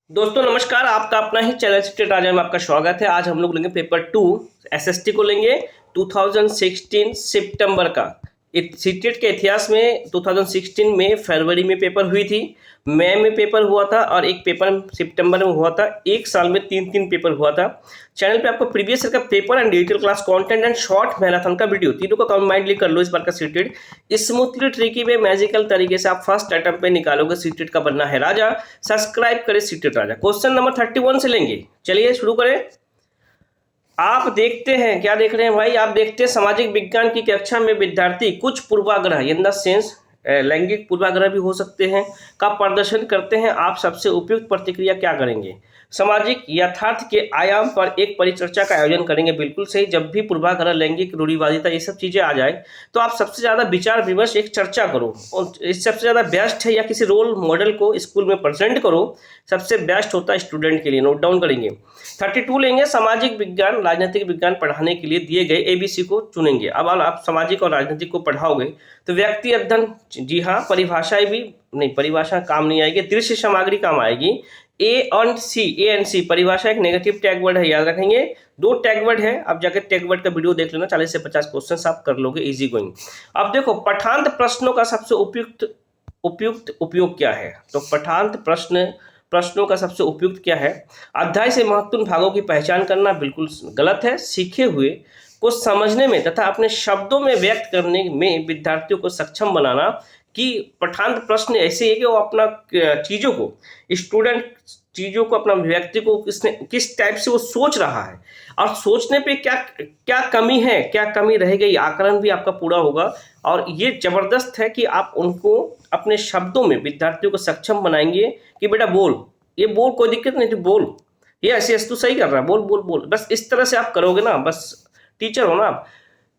दोस्तों नमस्कार, आपका अपना ही चैनल स्टेट राजा में आपका स्वागत है। आज हम लोग लेंगे पेपर 2 एसएसटी को लेंगे 2016 सितंबर का। सीटेट के इतिहास में 2016 में फरवरी में पेपर हुई थी, मई में पेपर हुआ था और एक पेपर सितंबर में हुआ था। एक साल में तीन तीन पेपर हुआ था। चैनल पे आपको प्रीवियस ईयर का paper and digital class content and short marathon का वीडियो तीनों का कंबाइंडली कर लो। इस बार का सीटेट स्मूथली ट्रिकी में मैजिकल तरीके से आप फर्स्ट अटेम्प्ट पे निकालोगे। सीटेट का बनना है राजा। सब्सक्राइब करें सीटेट राजा। क्वेश्चन नंबर 31 से लेंगे। चलिए शुरू करें। आप देखते हैं, क्या देख रहे हैं भाई? आप देखते हैं सामाजिक विज्ञान की कक्षा में विद्यार्थी कुछ पूर्वाग्रह इन द सेंस लैंगिक पूर्वाग्रह भी हो सकते हैं का प्रदर्शन करते हैं। आप सबसे उपयुक्त प्रतिक्रिया क्या करेंगे? सामाजिक यथार्थ के आयाम पर एक परिचर्चा का आयोजन करेंगे। बिल्कुल सही। जब भी पूर्वाग्रह, लैंगिक रूढ़िवादिता, ये सब चीजें आ जाए तो आप सबसे ज्यादा विचार विमर्श एक चर्चा करो और इस सबसे ज्यादा बेस्ट है या किसी रोल मॉडल को स्कूल में प्रेजेंट करो। सबसे बेस्ट होता है स्टूडेंट के लिए। नोट डाउन करेंगे। 32 लेंगे। सामाजिक विज्ञान राजनीतिक विज्ञान पढ़ाने के लिए दिए गए एबीसी को चुनेंगे। अब आप सामाजिक और राजनीतिक को पढ़ाओगे तो व्यक्ति अध्ययन, जी हाँ, परिभाषाएं भी नहीं, परिभाषा काम नहीं आएगी। दृश्य सामग्री काम आएगी। ए एंड सी परिभाषा एक नेगेटिव टैग वर्ड है, याद रखेंगे। दो टैग वर्ड है। अब जाकर टैग वर्ड का वीडियो देख लेना। 40 से 50 क्वेश्चन आप कर लोगे इजी गोइंग। अब देखो, पठांत प्रश्नों का सबसे उपयुक्त उपयोग क्या है? तो पठांत प्रश्नों का सबसे उपयुक्त क्या है? अध्याय से महत्वपूर्ण भागों की पहचान करना बिल्कुल गलत है। सीखे हुए को समझने में तथा अपने शब्दों में व्यक्त करने में विद्यार्थियों को सक्षम बनाना। कि पठांत प्रश्न ऐसे है कि वो अपना चीजों को, स्टूडेंट चीजों को, अपना व्यक्ति को किस टाइप से वो सोच रहा है और सोचने पे क्या क्या कमी है, क्या कमी रह गई, आकलन भी आपका पूरा होगा। और ये जबरदस्त है कि आप उनको अपने शब्दों में विद्यार्थियों को सक्षम बनाएंगे कि बेटा बोल, ये बोल, कोई दिक्कत नहीं, तो बोल, ये ऐसे ऐसे तो सही कर रहा है, बोल बोल बोल। बस इस तरह से आप करोगे ना, बस टीचर हो ना आप।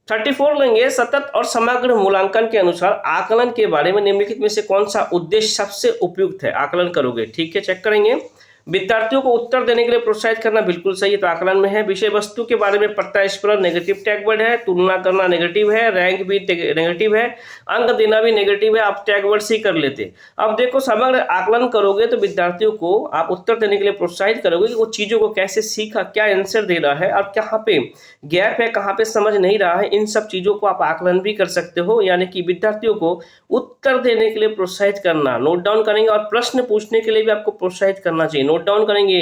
34 लेंगे। सतत और समग्र मूल्यांकन के अनुसार आकलन के बारे में निम्नलिखित में से कौन सा उद्देश्य सबसे उपयुक्त है? आकलन करोगे, ठीक है, चेक करेंगे। विद्यार्थियों को उत्तर देने के लिए प्रोत्साहित करना बिल्कुल सही है, तो आकलन में है। विषय वस्तु के बारे में प्रत्यास्परण नेगेटिव टैग वर्ड है। तुलना करना नेगेटिव है। रैंक भी नेगेटिव है। अंक देना भी नेगेटिव है। आप टैग वर्ड सी कर लेते। अब देखो, समग्र आकलन करोगे तो विद्यार्थियों को आप उत्तर देने के लिए प्रोत्साहित करोगे कि वो चीजों को कैसे सीखा, क्या आंसर दे रहा है और कहाँ पे गैप है, कहाँ पे समझ नहीं रहा है। इन सब चीजों को आप आकलन भी कर सकते हो, यानी कि विद्यार्थियों को उत्तर देने के लिए प्रोत्साहित करना। नोट डाउन करेंगे। और प्रश्न पूछने के लिए भी आपको प्रोत्साहित करना चाहिए। नोट डाउन करेंगे।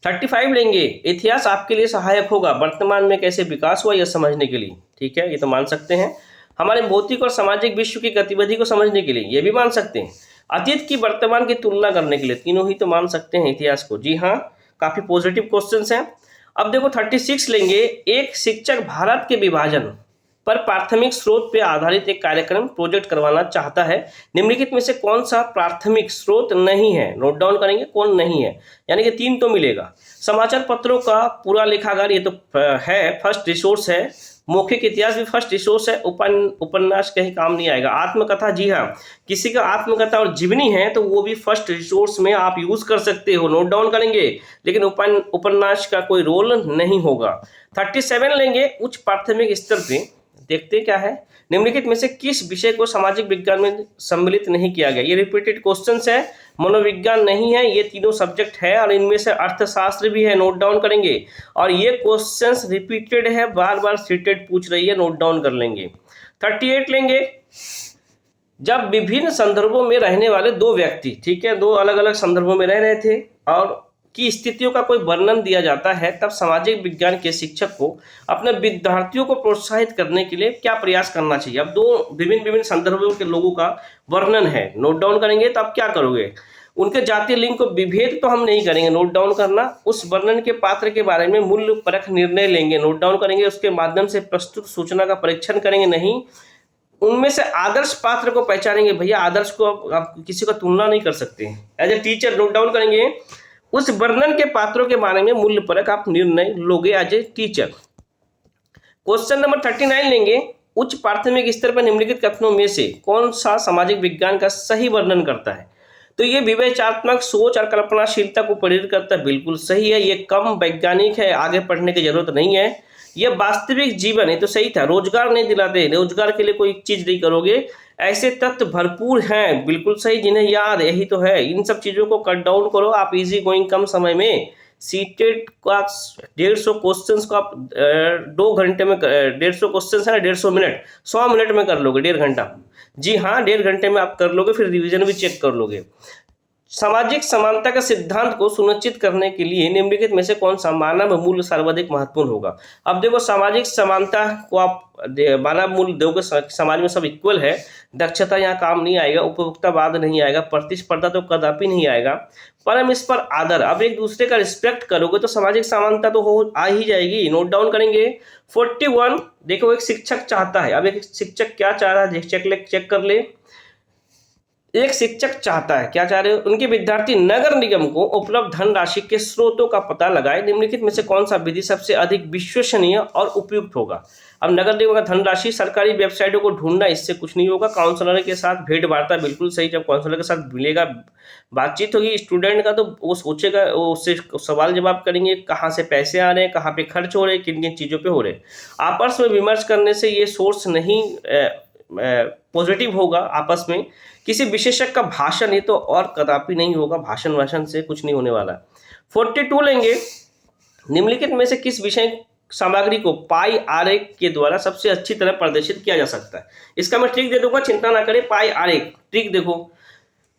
35 लेंगे। इतिहास आपके लिए सहायक होगा वर्तमान में कैसे विकास हुआ यह समझने के लिए, ठीक है, ये तो मान सकते हैं। हमारे भौतिक और सामाजिक विश्व की गतिविधि को समझने के लिए, ये भी मान सकते हैं। अतीत की वर्तमान की तुलना करने के लिए, तीनों ही तो मान सकते हैं इतिहास को। जी हाँ, काफी पॉजिटिव क्वेश्चंस हैं। अब देखो 36 लेंगे। एक शिक्षक भारत के विभाजन पर प्राथमिक स्रोत पर आधारित एक कार्यक्रम प्रोजेक्ट करवाना चाहता है। निम्नलिखित में से कौन सा प्राथमिक स्रोत नहीं है? नोट डाउन करेंगे कौन नहीं है, यानी कि 3 तो मिलेगा। समाचार पत्रों का पूरा लेखागार, ये तो है, फर्स्ट रिसोर्स है। मौखिक इतिहास भी फर्स्ट रिसोर्स है। उपन्यास कहीं काम नहीं आएगा। आत्मकथा, जी हाँ, किसी का आत्मकथा और जीवनी है तो वो भी फर्स्ट रिसोर्स में आप यूज कर सकते हो। नोट डाउन करेंगे। लेकिन उपन्यास का कोई रोल नहीं होगा। 37 लेंगे। उच्च प्राथमिक स्तर पे देखते क्या है? निम्नलिखित में से किस विषय को सामाजिक विज्ञान में सम्मिलित नहीं किया गया? ये रिपीटेड क्वेश्चंस है। मनोविज्ञान नहीं है, ये तीनों सब्जेक्ट है और इनमें से अर्थशास्त्र भी है। नोट डाउन करेंगे। और ये क्वेश्चंस रिपीटेड है, बार बार सीटेट पूछ रही है, नोट डाउन कर लेंगे। 38 लेंगे। जब विभिन्न संदर्भों में रहने वाले दो व्यक्ति, ठीक है, दो अलग अलग संदर्भों में रह रहे थे और की स्थितियों का कोई वर्णन दिया जाता है, तब सामाजिक विज्ञान के शिक्षक को अपने विद्यार्थियों को प्रोत्साहित करने के लिए क्या प्रयास करना चाहिए? अब दो विभिन्न संदर्भों के लोगों का वर्णन है। नोट डाउन करेंगे। तो आप क्या करोगे? उनके जातीय लिंग को विभेद तो हम नहीं करेंगे, नोट डाउन करना। उस वर्णन के पात्र के बारे में मूल्य परख निर्णय लेंगे, नोट डाउन करेंगे। उसके माध्यम से प्रस्तुत सूचना का परीक्षण करेंगे, नहीं। उनमें से आदर्श पात्र को पहचानेंगे। भैया आदर्श को आप किसी का तुलना नहीं कर सकते as a teacher. Note down करेंगे। उस वर्णन के पात्रों के बारे में मूल्य परक आप निर्णय लोगे as a teacher. Question number 39 लेंगे। उच्च प्राथमिक स्तर पर निम्नलिखित कथनों में से कौन सा सामाजिक विज्ञान का सही वर्णन करता है? तो ये विवेचनात्मक सोच और कल्पनाशीलता को प्रेरित करता है, बिल्कुल सही है। ये कम वैज्ञानिक है, आगे पढ़ने की जरूरत नहीं है। यह वास्तविक जीवन है तो सही था, रोजगार नहीं दिलाते, रोजगार के लिए कोई चीज नहीं करोगे, ऐसे तत्व भरपूर हैं, बिल्कुल सही, जिन्हें याद यही तो है। इन सब चीजों को कट डाउन करो आप, इजी गोइंग कम समय में। सीटेट का 150 क्वेश्चंस को आप 2 घंटे में 150 क्वेश्चंस है ना, 150 मिनट, 100 मिनट में कर लोगे, 1.5 घंटा। जी हाँ, 1.5 घंटे में आप कर लोगे, फिर रिवीजन भी चेक कर लोगे। सामाजिक समानता के सिद्धांत को सुनिश्चित करने के लिए निम्नलिखित में से कौन सा मानव मूल्य सर्वाधिक महत्वपूर्ण होगा। अब देखो, सामाजिक समानता को आप मानव मूल्य दोगे, समाज में सब इक्वल है, दक्षता यहाँ काम नहीं आएगा, उपभोक्तावाद नहीं आएगा, प्रतिस्पर्धा तो कदापि नहीं आएगा, परम इस पर आदर, अब एक दूसरे का रिस्पेक्ट करोगे तो सामाजिक समानता तो हो आ ही जाएगी। नोट डाउन करेंगे। 41 देखो, एक शिक्षक चाहता है, अब एक शिक्षक क्या चाह रहा है, चेक कर ले। एक शिक्षक चाहता है, क्या चाह रहे हो, उनके विद्यार्थी नगर निगम को उपलब्ध धनराशि के स्रोतों का पता लगाए, निम्नलिखित में से कौन सा विधि सबसे अधिक विश्वसनीय और उपयुक्त होगा। अब नगर निगम का धनराशि सरकारी वेबसाइटों को ढूंढना, इससे कुछ नहीं होगा। काउंसलर के साथ भेंट वार्ता, बिल्कुल सही, जब काउंसलर के साथ मिलेगा, बातचीत होगी स्टूडेंट का, तो वो सोचेगा, वो उससे सवाल जवाब करेंगे, कहाँ से पैसे आ रहे हैं, कहाँ पे खर्च हो रहे हैं, किन किन चीज़ों पे हो रहे हैं। आपस में विमर्श करने से ये सोर्स नहीं पॉजिटिव होगा आपस में। किसी विशेषज्ञ का भाषण, ये तो और कदापि नहीं होगा, भाषण से कुछ नहीं होने वाला। 42 लेंगे, निम्नलिखित में से किस विषय सामग्री को पाई आरेख के द्वारा सबसे अच्छी तरह प्रदर्शित किया जा सकता है। इसका मैं ट्रिक दे दूंगा, चिंता ना करें। पाई आरेख, ट्रिक देखो,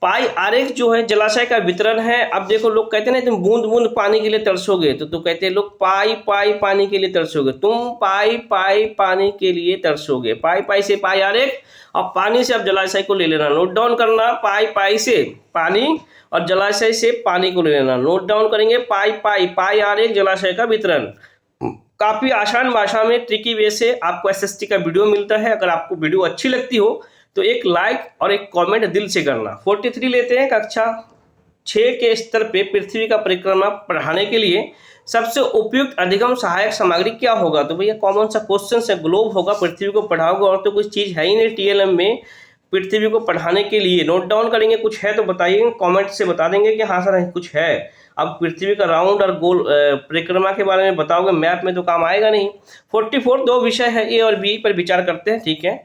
पाई आरेख जो है जलाशय का वितरण है। अब देखो, लोग कहते हैं ना, तुम बूंद बूंद पानी के लिए तरसोगे, तो कहते हैं लोग पाई पाई पानी के लिए तरसोगे, तुम पाई पाई पानी के लिए तरसोगे। पाई पाई से पाई आरेख, और पानी से अब जलाशय को ले लेना, नोट डाउन करना। पाई पाई से पानी और जलाशय से पानी को ले लेना, नोट डाउन करेंगे। पाई पाई पाई आरेख, जलाशय का वितरण। काफी आसान भाषा में, ट्रिकी वे से आपको एसएसटी का वीडियो मिलता है। अगर आपको वीडियो अच्छी लगती हो तो एक लाइक और एक कमेंट दिल से करना। 43 लेते हैं, कक्षा 6 के स्तर पे पृथ्वी का परिक्रमा पढ़ाने के लिए सबसे उपयुक्त अधिगम सहायक सामग्री क्या होगा। तो भैया कॉमन सा क्वेश्चन है, ग्लोब होगा, पृथ्वी को पढ़ाओगे, और तो कुछ चीज है ही नहीं टीएलएम में पृथ्वी को पढ़ाने के लिए। नोट डाउन करेंगे, कुछ है तो बताइए, कमेंट से बता देंगे कि हाँ सर कुछ है। अब पृथ्वी का राउंड और गोल परिक्रमा के बारे में बताओगे, मैप में तो काम आएगा नहीं। 44 दो विषय है, ए और बी पर विचार करते हैं, ठीक है।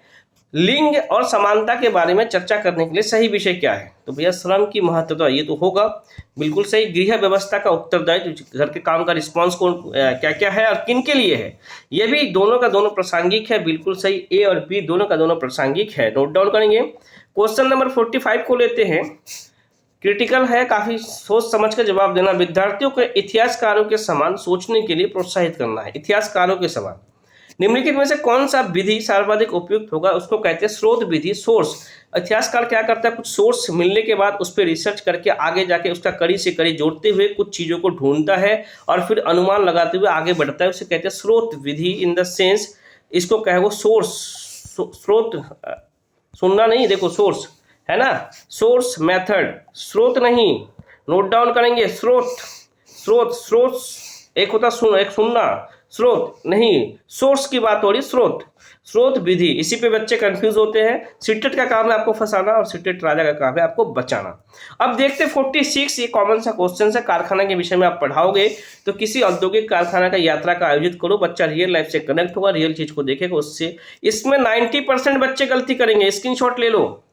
लिंग और समानता के बारे में चर्चा करने के लिए सही विषय क्या है। तो भैया श्रम की महत्वता, ये तो होगा, बिल्कुल सही। गृह व्यवस्था का उत्तरदायित्व, घर के काम का रिस्पॉन्स कौन क्या क्या है और किन के लिए है, ये भी दोनों का दोनों प्रासंगिक है, बिल्कुल सही। ए और बी दोनों का दोनों प्रासंगिक है, नोट डाउन करेंगे। क्वेश्चन नंबर 45 को लेते हैं, क्रिटिकल है, काफी सोच समझ कर जवाब देना। विद्यार्थियों को इतिहासकारों के समान सोचने के लिए प्रोत्साहित करना है, इतिहासकारों के समान। निम्नलिखित में से कौन सा विधि सर्वाधिक उपयुक्त होगा, उसको कहते हैं स्रोत विधि, सोर्स। इतिहासकार क्या करता है, कुछ सोर्स मिलने के बाद उस पर रिसर्च करके आगे जाके उसका कड़ी से कड़ी जोड़ते हुए कुछ चीजों को ढूंढता है और फिर अनुमान लगाते हुए आगे बढ़ता है, उसे कहते हैं स्रोत विधि। इन द सेंस, इसको कहे वो सोर्स, स्रोत सुनना नहीं, देखो सोर्स है ना, सोर्स मेथड, स्रोत नहीं। नोट डाउन करेंगे, स्रोत स्रोत स्रोत एक होता सुन, एक सुनना, स्रोत नहीं, सोर्स की बात हो रही, स्रोत स्रोत विधि। इसी पे बच्चे कंफ्यूज होते हैं। सीटेट का काम है आपको फंसाना और सीटेट राजा का काम है आपको बचाना। अब देखते 46, ये कॉमन सा क्वेश्चन है, कारखाना के विषय में आप पढ़ाओगे तो किसी औद्योगिक कारखाना का यात्रा का आयोजित करो, बच्चा रियल लाइफ से कनेक्ट होगा, रियल चीज को देखेगा, उससे। इसमें 90% बच्चे गलती करेंगे, स्क्रीनशॉट ले लो,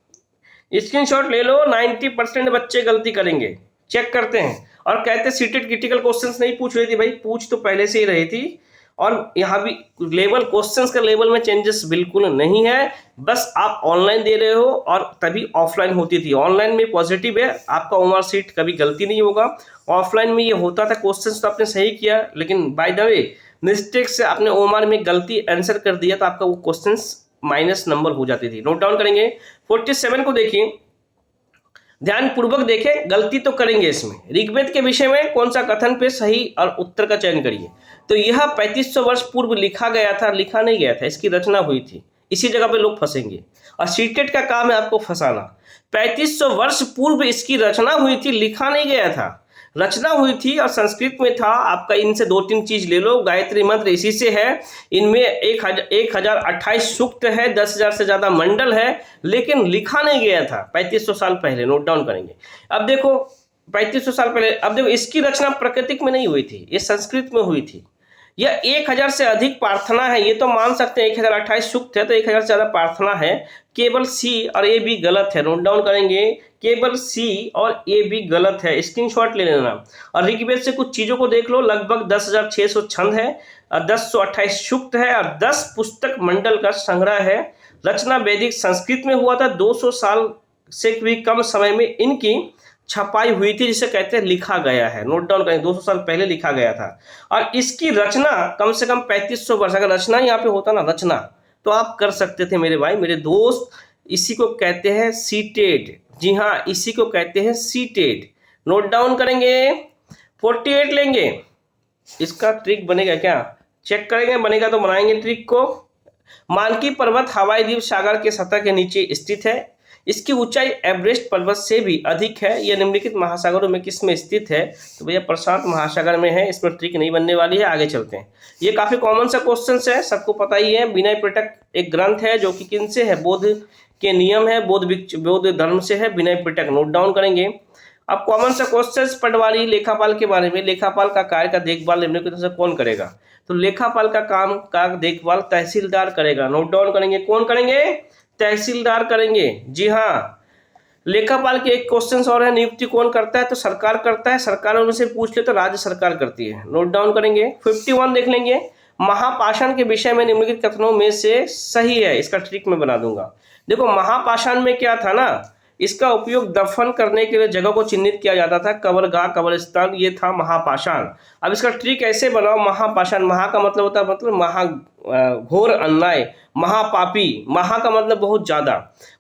स्क्रीनशॉट ले लो, 90% बच्चे गलती करेंगे। चेक करते हैं और कहते हैं सीटेट क्रिटिकल क्वेश्चंस नहीं पूछ रही थी, भाई पूछ तो पहले से ही रही थी, और यहाँ भी लेवल, क्वेश्चंस का लेवल में चेंजेस बिल्कुल नहीं है, बस आप ऑनलाइन दे रहे हो और तभी ऑफलाइन होती थी। ऑनलाइन में पॉजिटिव है, आपका ओमआर सीट कभी गलती नहीं होगा। ऑफलाइन में ये होता था, क्वेश्चंस तो आपने सही किया, लेकिन बाय द वे मिस्टेक से आपने ओमआर में गलती आंसर कर दिया तो आपका वो क्वेश्चंस माइनस नंबर हो जाती थी। नोट डाउन करेंगे। 47 को देखिए, ध्यान पूर्वक देखें, गलती तो करेंगे इसमें। ऋग्वेद के विषय में कौन सा कथन पे सही और उत्तर का चयन करिए। तो यह 3500 वर्ष पूर्व लिखा गया था, लिखा नहीं गया था, इसकी रचना हुई थी। इसी जगह पे लोग फंसेंगे और सीटेट का काम है आपको फंसाना। 3500 वर्ष पूर्व इसकी रचना हुई थी, लिखा नहीं गया था, रचना हुई थी और संस्कृत में था। आपका इनसे 2-3 चीज ले लो, गायत्री मंत्र इसी से है, इनमें 1028 सूक्त है, 10,000 से ज्यादा मंडल है, लेकिन लिखा नहीं गया था 3500 साल पहले। नोट डाउन करेंगे। अब देखो 3500 साल पहले, अब देखो इसकी रचना प्राकृतिक में नहीं हुई थी, ये संस्कृत में हुई थी। यह 1000 से अधिक प्रार्थना है, ये तो मान सकते हैं 1028 सूक्त है तो 1000 से ज्यादा प्रार्थना है। केवल सी और ए बी गलत है, नोट डाउन करेंगे, केवल सी और ए बी गलत है, स्क्रीनशॉट ले लेना। और ऋग्वेद से कुछ चीजों को देख लो, लगभग 10,600 छंद है और 1028 सूक्त है और 10 पुस्तक मंडल का संग्रह है। रचना वैदिक संस्कृत में हुआ था, 200 साल से भी कम समय में इनकी छपाई हुई थी, जिसे कहते हैं लिखा गया है। नोट डाउन करें, 200 साल पहले लिखा गया था और इसकी रचना कम से कम 3500 वर्ष, अगर रचना यहाँ पे होता ना, रचना, तो आप कर सकते थे मेरे भाई मेरे दोस्त। इसी को कहते हैं सीटेड, जी हाँ इसी को कहते हैं सीटेड। नोट डाउन करेंगे, 48 लेंगे। इसका ट्रिक बनेगा क्या, चेक करेंगे, बनेगा तो बनाएंगे ट्रिक को। मानकी पर्वत हवाई द्वीप सागर के सतह के नीचे स्थित है। इसकी ऊंचाई एवरेस्ट पर्वत से भी अधिक है। यह निम्नलिखित महासागरों में किस में स्थित है, तो भैया प्रशांत महासागर में है। इसमें ट्रिक नहीं बनने वाली है, आगे चलते हैं। ये काफी कॉमन सा क्वेश्चन है, सबको पता ही है। विनय पिटक एक ग्रंथ है जो कि किन से है, बौद्ध के नियम है, बौद्ध धर्म से है विनय पिटक। नोट डाउन करेंगे। अब कॉमन सा क्वेश्चन पटवारी लेखापाल के बारे में, लेखापाल का कार्य का देखभाल निम्नलिखित में से कौन करेगा, तो लेखापाल का काम का देखभाल तहसीलदार करेगा। नोट डाउन करेंगे, कौन करेंगे, तहसीलदार करेंगे, जी हाँ। लेखापाल के एक क्वेश्चन और है, नियुक्ति कौन करता है, तो सरकार करता है। सरकारों में से पूछ ले तो राज्य सरकार करती है। नोट डाउन करेंगे। 51 देख लेंगे, महापाषाण के विषय में निम्नलिखित कथनों में से सही है। इसका ट्रिक मैं बना दूंगा। देखो महापाषाण में क्या था ना, इसका उपयोग दफन करने के लिए जगह को चिन्हित किया जाता था, कब्रगाह कब्रिस्तान, ये था महापाषाण। अब इसका ट्रिक ऐसे बनाओ, महापाषाण, महा का मतलब होता है मतलब महा घोर अन्याय, महापापी, महा का मतलब बहुत ज्यादा,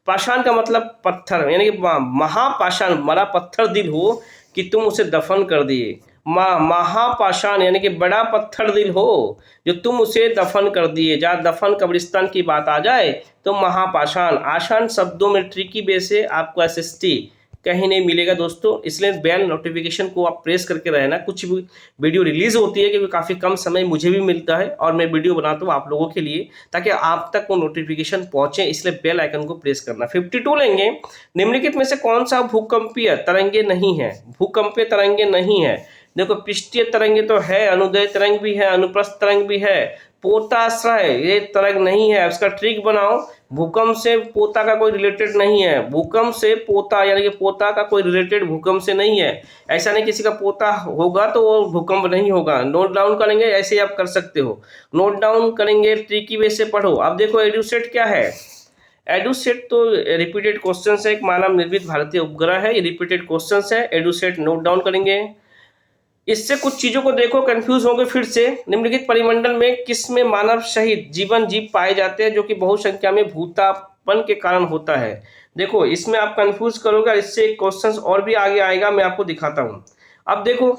पाषाण का मतलब पत्थर, यानी कि महापाषाण मरा पत्थर दिल हो कि तुम उसे दफन कर दिए। महापाषाण यानी कि बड़ा पत्थर दिल हो जो तुम उसे दफन कर दिए। जहाँ दफन कब्रिस्तान की बात आ जाए तो महापाषाण। आसान शब्दों में ट्रिकी वे से आपको एसएसटी कहीं नहीं मिलेगा दोस्तों, इसलिए बेल नोटिफिकेशन को आप प्रेस करके रहना। कुछ भी वीडियो रिलीज होती है क्योंकि काफ़ी कम समय मुझे भी मिलता है और मैं वीडियो बनाता हूँ आप लोगों के लिए ताकि आप तक वो नोटिफिकेशन पहुंचे, इसलिए बेल आइकन को प्रेस करना। 52 लेंगे, निम्नलिखित में से कौन सा भूकंपीय तरंगे नहीं है, भूकंपीय तरंगे नहीं है। देखो पृष्ठीय तरंगे तो है, अनुदैर्घ्य तरंग भी है, अनुप्रस्थ तरंग भी है, पोताश्रय ये तरंग नहीं है। इसका ट्रिक बनाओ, भूकंप से पोता का कोई रिलेटेड नहीं है, भूकंप से पोता यानी कि पोता का कोई रिलेटेड भूकंप से नहीं है। ऐसा नहीं किसी का पोता होगा तो वो भूकंप नहीं होगा। नोट डाउन करेंगे, ऐसे आप कर सकते हो, नोट डाउन करेंगे, ट्रिकी वे से पढ़ो। अब देखो एडुसेट क्या है, एडुसेट तो रिपीटेड क्वेश्चन है, एक मानव निर्मित भारतीय उपग्रह है, ये रिपीटेड क्वेश्चन है एडुसेट। नोट डाउन करेंगे। इससे कुछ चीजों को देखो, कंफ्यूज होंगे फिर से। निम्नलिखित परिमंडल में किस में मानव सहित जीवन जीव पाए जाते हैं जो कि बहुसंख्या में भूतापन के कारण होता है। देखो इसमें आप कंफ्यूज करोगे, इससे एक क्वेश्चन और भी आगे आएगा, मैं आपको दिखाता हूं। अब देखो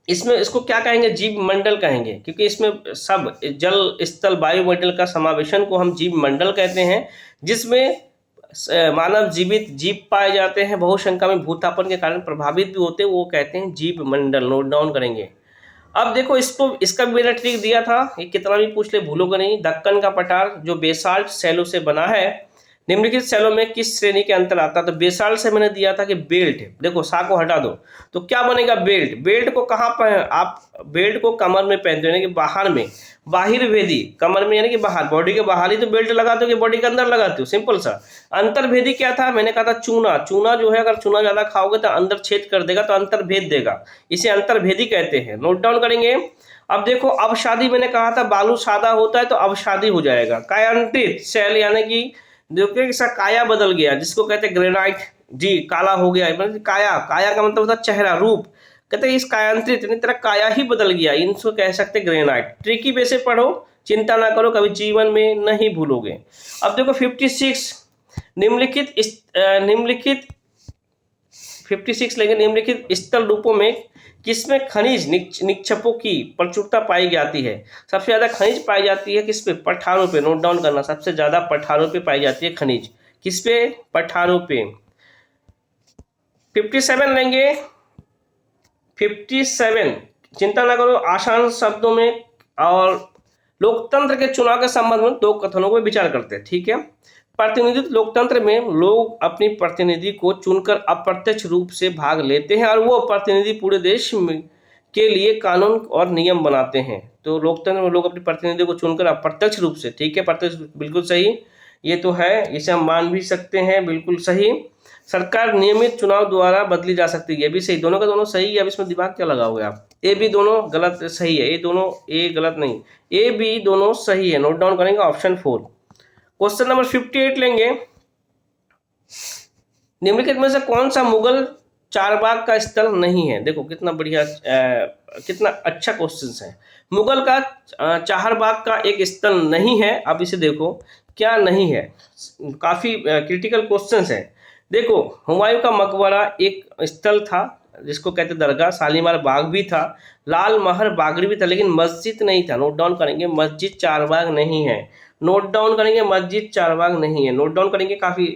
इसमें इसको क्या कहेंगे, जीव मंडल कहेंगे, क्योंकि इसमें सब जल स्थल वायुमंडल का समावेशन को हम जीव मंडल कहते हैं, जिसमें मानव जीवित जीव पाए जाते हैं, बहुसंख्या में भूतापन के कारण प्रभावित भी होते हैं, वो कहते हैं जीव मंडल। नोट डाउन करेंगे। अब देखो इसको, इसका भी मैंने ट्रिक दिया था, ये कितना भी पूछ ले भूलोगे नहीं। दक्कन का पठार जो बेसाल्ट सैलों से बना है, निम्नलिखित सैलों में किस श्रेणी के अंतर आता है, तो बेसाल्ट से मैंने दिया था कि बेल्ट। देखो सा को हटा दो तो क्या बनेगा, बेल्ट। बेल्ट को कहाँ पर आप, बेल्ट को कमर में पहनते हो यानी कि बाहर में, बाहिर भेदी कमर में यानी कि बाहर, बॉडी के बाहर ही तो बेल्ट लगाते हो कि बॉडी के अंदर लगाते हो, सिंपल सा। अंतर्भेदी क्या था, मैंने कहा था चूना। चूना जो है अगर चूना ज्यादा खाओगे तो अंदर छेद कर देगा, तो अंतर्भेद देगा, इसे अंतर्भेदी कहते हैं। नोट डाउन करेंगे। अब देखो अवसादी, मैंने कहा था बालू सादा होता है तो अवसादी हो जाएगा। कायांत्रित शैल यानी कि देखो इसका काया बदल गया, जिसको कहते हैं ग्रेनाइट, जी काला हो गया, मतलब काया, काया का मतलब होता है चेहरा, रूप, कहते हैं इस कायांत्रित तेरा काया ही बदल गया, इनको कह सकते हैं ग्रेनाइट। ट्रिकी वे से पढ़ो, चिंता ना करो, कभी जीवन में नहीं भूलोगे। अब देखो 56 निम्नलिखित 56 लेंगे, निम्नलिखित स्थल रूपों में किसमें खनिज निक्षेपों की प्रचुरता पाई जाती है। सबसे ज्यादा खनिज पाई जाती है किस पे, पठारों पे। नोट डाउन करना, सबसे ज्यादा पठारों पे पाई जाती है खनिज, किस पे, पठारों पे। 57 लेंगे, 57 चिंता ना करो, आसान शब्दों में। और लोकतंत्र के चुनाव के संबंध में दो कथनों पर विचार करते हैं, ठीक है। प्रतिनिधित्व लोकतंत्र में लोग अपनी प्रतिनिधि को चुनकर अप्रत्यक्ष रूप से भाग लेते हैं और वो प्रतिनिधि पूरे देश के लिए कानून और नियम बनाते हैं। तो लोकतंत्र में लोग अपने प्रतिनिधि को चुनकर अप्रत्यक्ष रूप से, ठीक है, प्रत्यक्ष बिल्कुल सही, ये तो है, इसे हम मान भी सकते हैं, बिल्कुल सही। सरकार नियमित चुनाव द्वारा बदली जा सकती है, ये भी सही, दोनों का दोनों सही है। अब इसमें दिमाग क्या लगाओगे आप, ए बी दोनों गलत सही है, ये दोनों ए गलत नहीं, ए बी दोनों सही है, नोट डाउन करेंगे ऑप्शन 4। क्वेश्चन नंबर 58 लेंगे, निम्नलिखित में से कौन सा मुगल चारबाग का स्थल नहीं है। देखो कितना बढ़िया, कितना अच्छा क्वेश्चन है। मुगल का चारबाग का एक स्थल नहीं है। अब इसे देखो क्या नहीं है, काफी क्रिटिकल क्वेश्चन है। देखो हुमायूं का मकबरा एक स्थल था जिसको कहते दरगाह, शालीमार बाग भी था, लाल महल बागड़ी भी था, लेकिन मस्जिद नहीं था। नोट डाउन करेंगे, मस्जिद चारबाग नहीं है, नोट डाउन करेंगे, मस्जिद चारबाग नहीं है, नोट डाउन करेंगे। काफी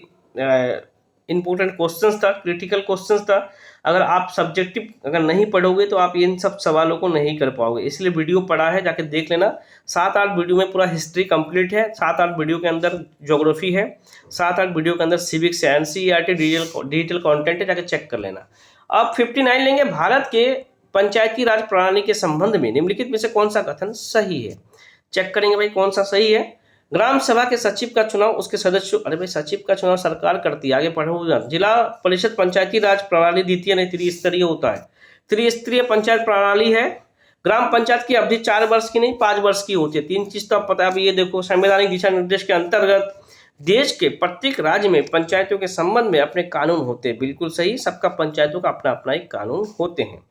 इंपॉर्टेंट क्वेश्चंस था, क्रिटिकल क्वेश्चंस था। अगर आप सब्जेक्टिव अगर नहीं पढ़ोगे तो आप इन सब सवालों को नहीं कर पाओगे, इसलिए वीडियो पढ़ा है, जाके देख लेना। 7-8 वीडियो में पूरा हिस्ट्री कंप्लीट है, 7-8 वीडियो के अंदर ज्योग्राफी है, 7-8 वीडियो के अंदर सिविक्स है, एनसीईआरटी डिजिटल कंटेंट है, जाके चेक कर लेना। अब 59 लेंगे, भारत के पंचायती राज प्रणाली के संबंध में निम्नलिखित में से कौन सा कथन सही है। चेक करेंगे भाई कौन सा सही है। ग्राम सभा के सचिव का चुनाव उसके सदस्यों, अरे भाई सचिव का चुनाव सरकार करती है, आगे पढ़ो। जिला परिषद पंचायती राज प्रणाली द्वितीय नहीं त्रिस्तरीय होता है, त्रिस्तरीय पंचायत प्रणाली है। ग्राम पंचायत की अवधि 4 वर्ष की नहीं 5 वर्ष की होती है। 3 चीज तो आप पता है। अभी ये देखो, संवैधानिक दिशा निर्देश के अंतर्गत देश के प्रत्येक राज्य में पंचायतों के संबंध में अपने कानून होते हैं, बिल्कुल सही, सबका पंचायतों का अपना अपना एक कानून होते हैं।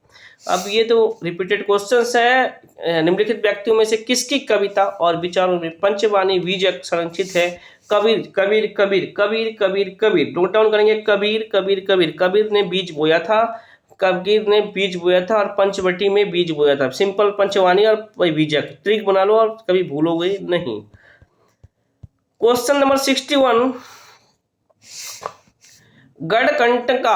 अब ये तो रिपीटेड क्वेश्चंस है। निम्नलिखित व्यक्तियों में से किसकी कविता और विचारों में पंचवाणी बीजक संरक्षित है। कबीर कबीर कबीर कबीर कबीर कबीर, नोट डाउन करेंगे, कबीर कबीर कबीर। कबीर ने बीज बोया था, कबीर ने बीज बोया था और पंचवटी में बीज बोया था। सिंपल पंचवाणी और बीजक, ट्रिक बना लो और कभी भूलोगे नहीं। क्वेश्चन नंबर 61, गढ़कंडगा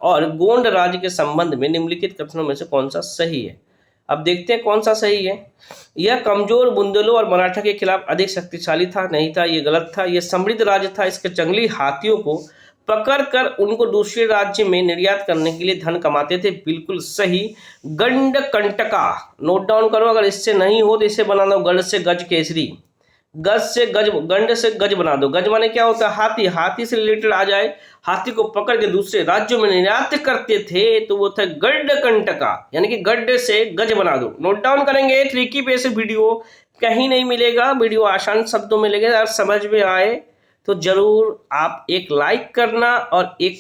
और गोंड राज्य के संबंध में निम्नलिखित कथनों में से कौन सा सही है। अब देखते हैं कौन सा सही है। यह कमजोर बुंदेलों और मराठा के खिलाफ अधिक शक्तिशाली था, नहीं था, ये गलत था। यह समृद्ध राज्य था, इसके जंगली हाथियों को पकड़कर उनको दूसरे राज्य में निर्यात करने के लिए धन कमाते थे, बिल्कुल सही। गंडकंटका, नोट डाउन करो, अगर इससे नहीं हो तो इसे बना दो गढ़ से गज केसरी, गज से गज, गंड से गज बना दो। गज माने क्या होता है, हाथी, हाथी से रिलेटेड आ जाए, हाथी को पकड़ के दूसरे राज्यों में निर्यात करते थे, तो वो था गढ़कंटका, यानी कि गड्ढे से गज बना दो। नोट डाउन करेंगे, ट्रिकी पे से वीडियो कहीं नहीं मिलेगा, वीडियो आसान शब्दों में मिलेगा। अगर समझ में आए तो जरूर आप एक लाइक करना और एक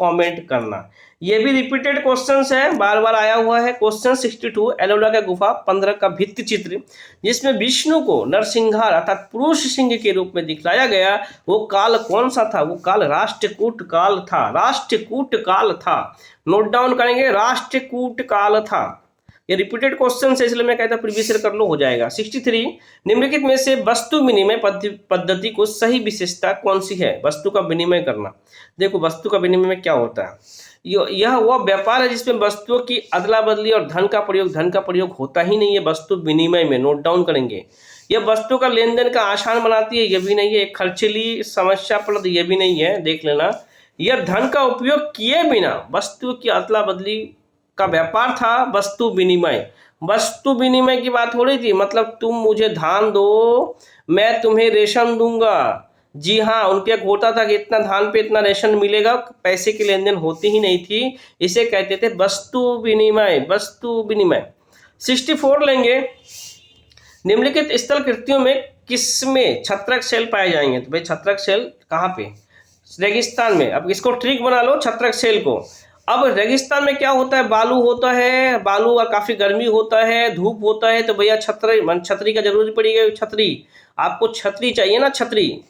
कमेंट करना। ये भी रिपीटेड क्वेश्चंस है, बार बार आया हुआ है। क्वेश्चन 62, एलोरा का गुफा 15 का भित्ति चित्र जिसमें विष्णु को नरसिंहार अर्थात पुरुष सिंह के रूप में दिखलाया गया, वो काल कौन सा था। वो काल राष्ट्रकूट काल था, राष्ट्रकूट काल था। नोट डाउन करेंगे, राष्ट्रकूट काल था। ये रिपीटेड क्वेश्चन है, इसलिए मैं कहता हूं प्रीवियस ईयर कर लो, हो जाएगा। 63, निम्नलिखित में से वस्तु विनिमय पद्धति को सही विशेषता कौन सी है। वस्तु का विनिमय करना, देखो वस्तु का विनिमय में क्या होता है, यह वह व्यापार है जिसमें वस्तुओं की अदला बदली और धन का प्रयोग होता ही नहीं है वस्तु विनिमय में। नोट डाउन करेंगे, यह वस्तु का लेन देन का आसान बनाती है, यह भी नहीं है। खर्चीली समस्या प्रद, यह भी नहीं है, देख लेना। यह धन का उपयोग किए बिना वस्तु की अदला बदली का व्यापार था वस्तु विनिमय। वस्तु विनिमय की बात हो रही थी, मतलब तुम मुझे धान दो मैं तुम्हें रेशम दूंगा। जी हाँ, उनके एक होता था कि इतना धान पे इतना रेशन मिलेगा, पैसे की लेन देन होती ही नहीं थी, इसे कहते थे वस्तु विनिमय, वस्तु विनिमय। 64 लेंगे, निम्नलिखित स्थल कृतियों में किसमें छत्रक सेल पाए जाएंगे। तो भाई छत्रक सेल कहाँ पे, रेगिस्तान में। अब इसको ट्रिक बना लो छत्रक सेल को। अब रेगिस्तान में क्या होता है, बालू होता है, बालू और काफी गर्मी होता है, धूप होता है, तो भैया छतरी का जरूरत पड़ेगी। छतरी, आपको छतरी चाहिए ना, छतरी,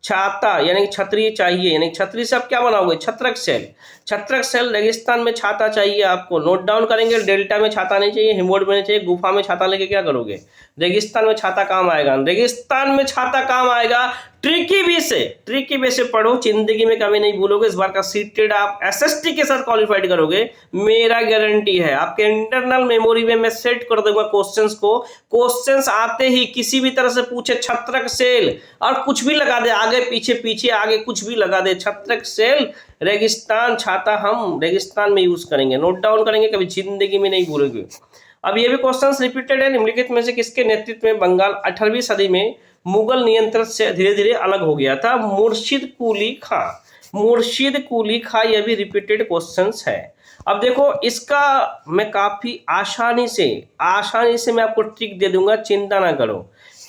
छाता यानी छतरी चाहिए, यानी छतरी से आप क्या बनाओगे, छत्रक सेल। छत्रक सेल रेगिस्तान में छाता चाहिए आपको। नोट डाउन करेंगे, डेल्टा में छाता नहीं चाहिए, हिमवट में नहीं चाहिए, गुफा में छाता लेके क्या करोगे। रेगिस्तान में छाता काम आएगा, रेगिस्तान में छाता काम आएगा। ट्रिकी वे से पढ़ो, जिंदगी में कभी नहीं भूलोगे। इस बार का सीटेड आप एसएसटी के साथ क्वालिफाइड करोगे, मेरा गारंटी है। आपके इंटरनल मेमोरी में मैं सेट कर दूंगा क्वेश्चंस को। क्वेश्चंस आते ही किसी भी तरह से पूछे छत्रक सेल और कुछ भी लगा दे, आगे आगे पीछे पीछे आगे कुछ भी लगा दे, छत्रक सेल रेगिस्तान छाता हम रेगिस्तान में यूज करेंगे, नोट डाउन करेंगे, कभी जिंदगी में नहीं भूलेंगे। अब ये भी क्वेश्चन रिपीटेड है, निम्नलिखित में से किसके नेतृत्व में बंगाल 18वीं सदी में मुगल नियंत्रण से धीरे धीरे अलग हो गया था? मुर्शिद कुली खां, मुर्शिद कुली खां, यह भी रिपीटेड क्वेश्चन है। अब देखो इसका मैं काफी आसानी से मैं आपको ट्रिक दे दूंगा, चिंता ना करो,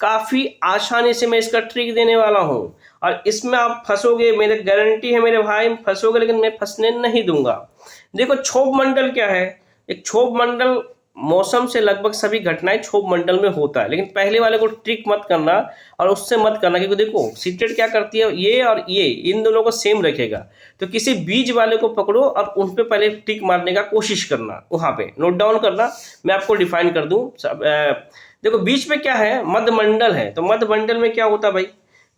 काफी आसानी से मैं इसका ट्रिक देने वाला हूं और इसमें आप फंसोगे, मेरे गारंटी है मेरे भाई फंसोगे, लेकिन मैं फंसने नहीं दूंगा। देखो क्षोभ मंडल क्या है? एक क्षोभ मंडल मौसम से लगभग सभी घटनाएं क्षोभ मंडल में होता है, लेकिन पहले वाले को ट्रिक मत करना और उससे मत करना, क्योंकि देखो सीटेट क्या करती है, ये और ये इन दोनों को सेम रखेगा, तो किसी बीज वाले को पकड़ो और उन पे पहले टिक मारने का कोशिश करना, वहां पे नोट डाउन करना, मैं आपको डिफाइन कर दूं। देखो बीच पे क्या है, मध्यमंडल है, तो मध्यमंडल में क्या होता है भाई,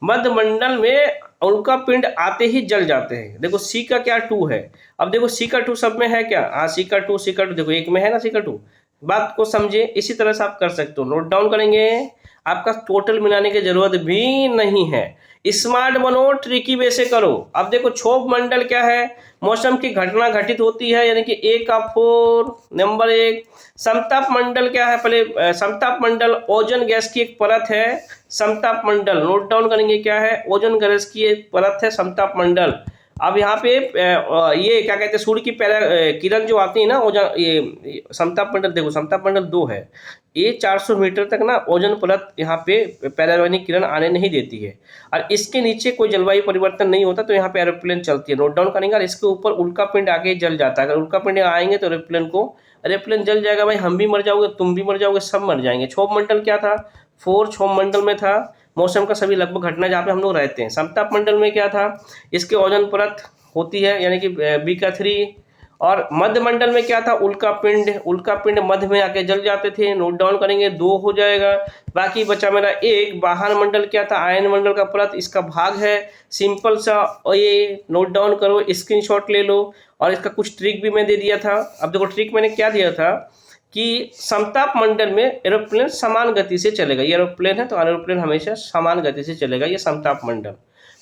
मध्यमंडल में उनका पिंड आते ही जल जाते हैं। देखो सी का क्या 2 है, अब देखो सी का 2 सब में है क्या? हाँ सी का 2 देखो एक में है ना सी का 2, बात को समझे, इसी तरह से आप कर सकते हो, नोट डाउन करेंगे, आपका टोटल मिलाने की जरूरत भी नहीं है, स्मार्ट बनो, ट्रिकी वे से करो। अब देखो क्षोभ मंडल क्या है, मौसम की घटना घटित होती है, यानी कि ए का 4 नंबर 1। समताप मंडल क्या है, पहले समताप मंडल ओजोन गैस की एक परत है, समताप मंडल नोट डाउन करेंगे क्या है, ओजोन गैस की एक परत है समताप मंडल। अब यहाँ पे ये क्या कहते हैं, सूर्य की किरण जो आती है ना, ओजोन ये समताप मंडल, देखो समताप मंडल 2 है, ये 400 मीटर तक ना ओजोन परत यहाँ पे पैराबैनिक किरण आने नहीं देती है, और इसके नीचे कोई जलवायु परिवर्तन नहीं होता, तो यहाँ पे एरोप्लेन चलती है, नोट डाउन करेंगे। और इसके ऊपर उल्का पिंड आके जल जाता है, अगर उल्का पिंड आएंगे तो एरोप्लेन जल जाएगा भाई, हम भी मर जाओगे, तुम भी मर जाओगे, सब मर जाएंगे। क्षोभ मंडल क्या था, 4 क्षोभ मंडल में था, मौसम का सभी लगभग घटना जहाँ पे हम लोग रहते हैं। समताप मंडल में क्या था, इसके ओजोन परत होती है, यानी कि बी का 3। और मध्य मंडल में क्या था, उल्का पिंड मध्य में आके जल जाते थे, नोट डाउन करेंगे, 2 हो जाएगा। बाकी बचा मेरा एक बाहर मंडल क्या था, आयन मंडल का परत, इसका भाग है, सिंपल सा, और ये नोट डाउन करो, स्क्रीनशॉट ले लो। और इसका कुछ ट्रिक भी मैं दे दिया था। अब देखो ट्रिक मैंने क्या दिया था कि समताप मंडल में एरोप्लेन समान गति से चलेगा, ये एरोप्लेन है तो एरोप्लेन हमेशा समान गति से चलेगा, ये समताप मंडल।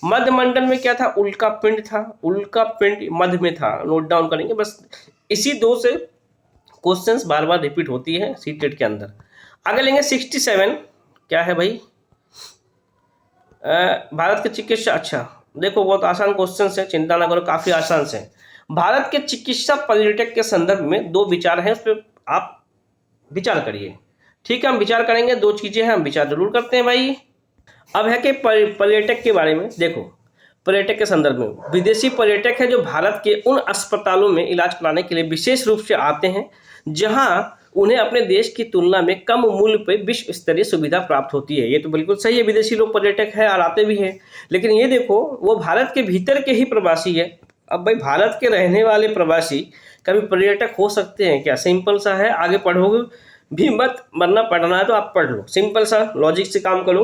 मध्य मंडल में क्या था, उल्का पिंड था, उल्का पिंड मध्य में था, नोट डाउन करेंगे। बस इसी 2 से क्वेश्चंस बार बार रिपीट होती है सीटेट के अंदर। आगे लेंगे 67, क्या है भाई, भारत के चिकित्सा, अच्छा देखो बहुत आसान क्वेश्चन है, चिंता ना करो, काफी आसान से। भारत के चिकित्सा पर्यटक के संदर्भ में 2 विचार हैं, उस पर आप विचार करिए, ठीक है? हम विचार करेंगे, 2 चीजें हैं, हम विचार जरूर करते हैं भाई। अब है कि पर्यटक के बारे में देखो, पर्यटक के संदर्भ में विदेशी पर्यटक है जो भारत के उन अस्पतालों में इलाज कराने के लिए विशेष रूप से आते हैं जहां उन्हें अपने देश की तुलना में कम मूल्य पर विश्व स्तरीय सुविधा प्राप्त होती है। ये तो बिल्कुल सही है, विदेशी लोग पर्यटक है और आते भी हैं, लेकिन ये देखो वो भारत के भीतर के ही प्रवासी है। अब भाई भारत के रहने वाले प्रवासी कभी पर्यटक हो सकते हैं क्या? सिंपल सा है, आगे पढ़ोगे भी मत, वरना पढ़ना है तो आप पढ़ लो, सिंपल सा लॉजिक से काम करो।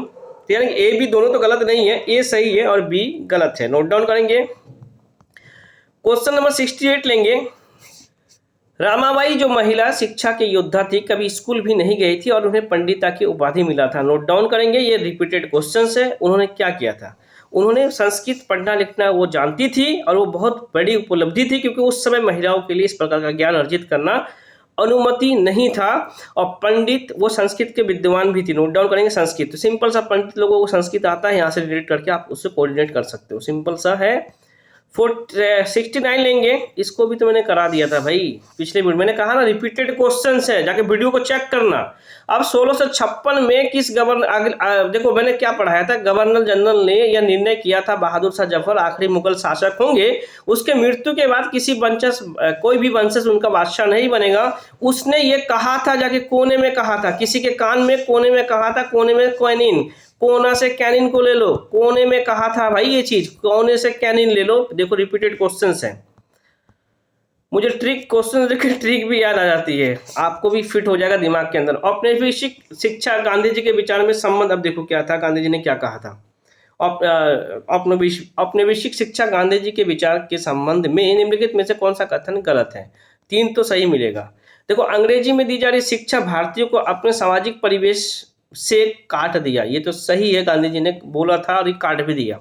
यानी ए बी दोनों तो गलत नहीं है, ए सही है और बी गलत है, नोट डाउन करेंगे। क्वेश्चन नंबर 68 लेंगे। रामाबाई जो महिला शिक्षा के योद्धा थी, कभी स्कूल भी नहीं गई थी और उन्हें पंडिता की उपाधि मिला था, नोट डाउन करेंगे। ये रिपीटेड क्वेश्चन है। उन्होंने क्या किया था, उन्होंने संस्कृत पढ़ना लिखना वो जानती थी और वो बहुत बड़ी उपलब्धि थी, क्योंकि उस समय महिलाओं के लिए इस प्रकार का ज्ञान अर्जित करना अनुमति नहीं था। और पंडित वो संस्कृत के विद्वान भी थी, नोट डाउन करेंगे संस्कृत। तो सिंपल सा, पंडित लोगों को संस्कृत आता है, यहाँ से रिलेट करके आप उससे कोऑर्डिनेट कर सकते हो, सिंपल सा है। 69 लेंगे, इसको भी तो मैंने करा दिया था भाई पिछले वीडियो, मैंने कहा ना रिपीटेड क्वेश्चंस है, जाके वीडियो को चेक करना। अब 1656 में किस गवर्नर, देखो मैंने क्या पढ़ाया था, गवर्नर जनरल ने यह निर्णय किया था बहादुर शाह जफर आखिरी मुगल शासक होंगे, उसके मृत्यु के बाद किसी वंशज, कोई भी वंशज उनका बादशाह नहीं बनेगा। उसने ये कहा था, जाके कोने में कहा था, किसी के कान में कोने में कहा था, कोने में क्वेनिन, कोना से कैनिन को ले लो, कोने में कहा था भाई ये चीज, कोने से कैनिन ले लो। देखो रिपीटेड क्वेश्चंस हैं, मुझे ट्रिक क्वेश्चन देख के ट्रिक भी याद आ जाती है, आपको भी फिट हो जाएगा दिमाग के अंदर। औपनिवेशिक शिक्षा गांधी जी के विचार में संबंध, अब देखो क्या था, गांधी जी ने क्या कहा था। औपनिवेशिक शिक्षा गांधी जी के विचार के संबंध में निम्नलिखित में से कौन सा कथन गलत है? 3 तो सही मिलेगा। देखो अंग्रेजी में दी जा रही शिक्षा भारतीयों को अपने सामाजिक परिवेश से काट दिया, ये तो सही है, गांधी जी ने बोला था और ये काट भी दिया।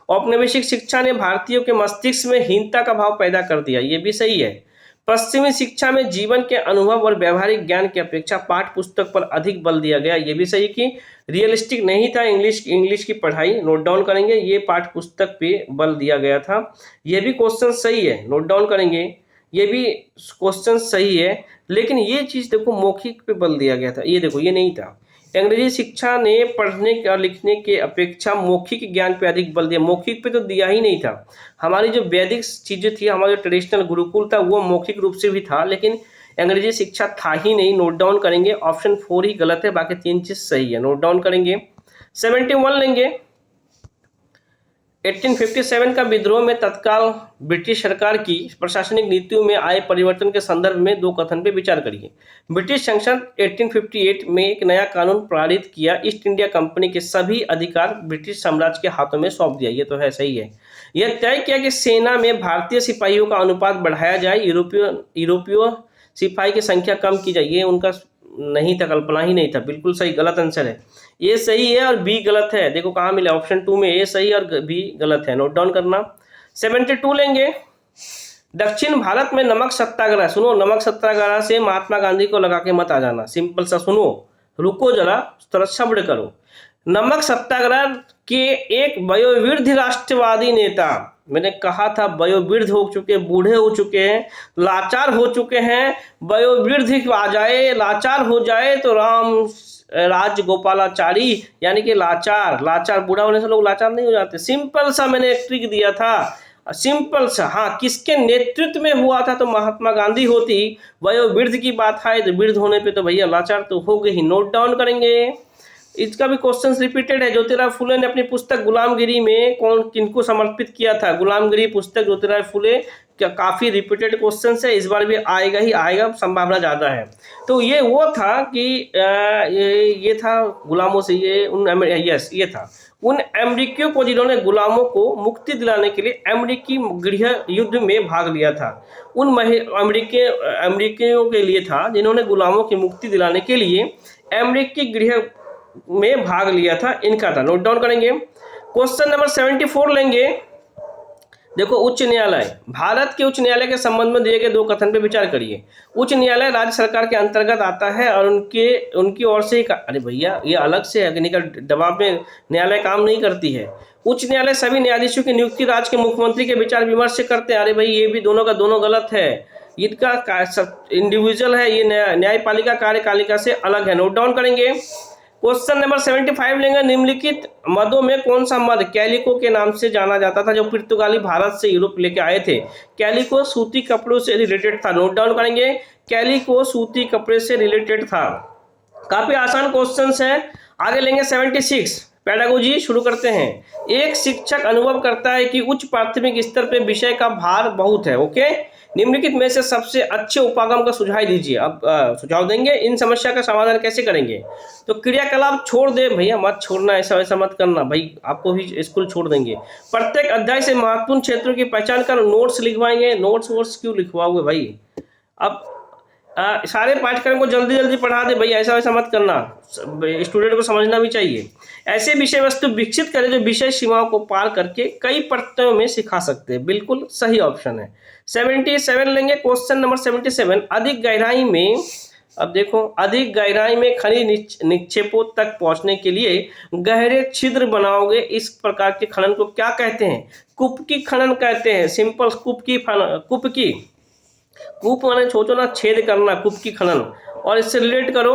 औपनिवेशिक शिक्षा ने भारतीयों के मस्तिष्क में हीनता का भाव पैदा कर दिया, ये भी सही है। पश्चिमी शिक्षा में जीवन के अनुभव और व्यावहारिक ज्ञान की अपेक्षा पाठ्य पुस्तक पर अधिक बल दिया गया, ये भी सही कि रियलिस्टिक नहीं था इंग्लिश की पढ़ाई, नोट डाउन करेंगे, ये पाठ्य पुस्तक पे बल दिया गया था। ये भी क्वेश्चन सही है, नोट डाउन करेंगे, ये भी क्वेश्चन सही है। लेकिन ये चीज देखो मौखिक पे बल दिया गया था, ये देखो ये नहीं था। अंग्रेजी शिक्षा ने पढ़ने और लिखने के अपेक्षा मौखिक ज्ञान पे अधिक बल दिया, मौखिक पे तो दिया ही नहीं था। हमारी जो वैदिक चीजें थी, हमारा जो ट्रेडिशनल गुरुकुल था, वो मौखिक रूप से भी था, लेकिन अंग्रेजी शिक्षा था ही नहीं। नोट डाउन करेंगे, ऑप्शन 4 ही गलत है, बाकी 3 चीज सही है, नोट डाउन करेंगे। 71 लेंगे। 1857 का विद्रोह में तत्काल ब्रिटिश सरकार की प्रशासनिक नीतियों में आए परिवर्तन के संदर्भ में दो कथन पे विचार करिए। ब्रिटिश संसद 1858 में एक नया कानून पारित किया, ईस्ट इंडिया कंपनी के सभी अधिकार ब्रिटिश साम्राज्य के हाथों में सौंप दिया, ये तो है, सही है। यह तय किया कि सेना में भारतीय सिपाहियों का अनुपात बढ़ाया जाए, यूरोपीय सिपाही की संख्या कम की जाए, ये उनका नहीं था, कल्पना ही नहीं था, बिल्कुल सही, गलत आंसर है। ए सही है और बी गलत है, देखो कहाँ मिला, ऑप्शन 2 में ए सही और बी गलत है, नोट डाउन करना। 72 लेंगे। दक्षिण भारत में नमक सत्याग्रह, सुनो, नमक सत्याग्रह से महात्मा गांधी को लगा के मत आ जाना, सिंपल सा सुनो, रुको जरा, थोड़ा सब्र करो। नमक सत्याग्रह के एक वयोवृद्ध राष्ट्रवादी नेता, मैंने कहा था वयोवृद्ध हो चुके, बूढ़े हो चुके हैं, लाचार हो चुके हैं, वयोवृद्ध आ जाए, लाचार हो जाए तो राजगोपालाचारी, यानी कि लाचार बूढ़ा होने से लोग लाचार नहीं हो जाते। सिंपल सा मैंने एक ट्रिक दिया था, सिंपल सा। हाँ, किसके नेतृत्व में हुआ था, तो महात्मा गांधी होती। वयोवृद्ध की बात है तो वृद्ध होने पे तो भैया लाचार तो हो गए ही, नोट डाउन करेंगे। इसका भी क्वेश्चन रिपीटेड है। ज्योतिराव फुले ने अपनी पुस्तक गुलामगिरी में किनको समर्पित किया था? गुलामगिरी पुस्तक ज्योतिराव फुले, क्या काफी रिपीटेड क्वेश्चन है, इस बार भी आएगा ही आएगा, संभावना ज्यादा है। तो ये वो था कि ये था गुलामों से, ये था उन अमेरिकियों को जिन्होंने गुलामों को मुक्ति दिलाने के लिए अमेरिकी गृह युद्ध में भाग लिया था। उन अमेरिकियों के लिए था जिन्होंने गुलामों की मुक्ति दिलाने के लिए अमेरिकी गृह में भाग लिया था, इनका था, नोट डाउन करेंगे। क्वेश्चन नंबर 74 लेंगे। देखो, उच्च न्यायालय, भारत के उच्च न्यायालय के संबंध में दिए गए दो कथन पे विचार करिए। उच्च न्यायालय राज्य सरकार के अंतर्गत आता है और उनकी ओर से अरे भैया ये अलग से है, का दबाव में न्यायालय काम नहीं करती है। उच्च न्यायालय सभी न्यायाधीशों की नियुक्ति राज्य के मुख्यमंत्री के विचार विमर्श से करते हैं। अरे भाई ये भी दोनों का दोनों गलत है, इनका इंडिविजुअल है, ये न्यायपालिका कार्यपालिका से अलग है, नोट डाउन करेंगे। क्वेश्चन नंबर 75 लेंगे। निम्नलिखित मदों में कौन सा मद कैलिको के नाम से जाना जाता था, जो पुर्तगाली भारत से यूरोप लेके आए थे? कैलिको सूती कपड़ों से रिलेटेड था, नोट डाउन करेंगे। कैलिको सूती कपड़े से रिलेटेड था। काफी आसान क्वेश्चन है। आगे लेंगे 76 पेडागोजी, शुरू करते हैं। एक शिक्षक अनुभव करता है कि उच्च प्राथमिक स्तर पे विषय का भार बहुत है, ओके। निम्नलिखित में से सबसे अच्छे उपागम का सुझाव दीजिए। अब सुझाव देंगे, इन समस्या का समाधान कैसे करेंगे? तो क्रियाकलाप छोड़ दे भैया, मत छोड़ना, ऐसा वैसा मत करना भाई, आपको भी स्कूल छोड़ देंगे। प्रत्येक अध्याय से महत्वपूर्ण क्षेत्रों की पहचान कर नोट्स लिखवाएंगे। नोट्स क्यों लिखवाओगे भाई? अब सारे पाठ्यक्रम को जल्दी जल्दी पढ़ा दे भैया, ऐसा वैसा मत करना, स्टूडेंट को समझना भी चाहिए। ऐसे विषय वस्तु विकसित करें जो विषय सीमाओं को पार करके कई परतों में सिखा सकते हैं, बिल्कुल सही ऑप्शन है। 77 लेंगे। क्वेश्चन नंबर 77, अधिक गहराई में, अब देखो, अधिक गहराई में खनिज निक्षेपों तक पहुंचने के लिए गहरे छिद्र बनाओगे, इस प्रकार के खनन को क्या कहते हैं? कुपकी खनन कहते हैं, सिंपल कुपकी कूप माने सोचो ना, छेद करना, कुपकी खनन। और इससे रिलेट करो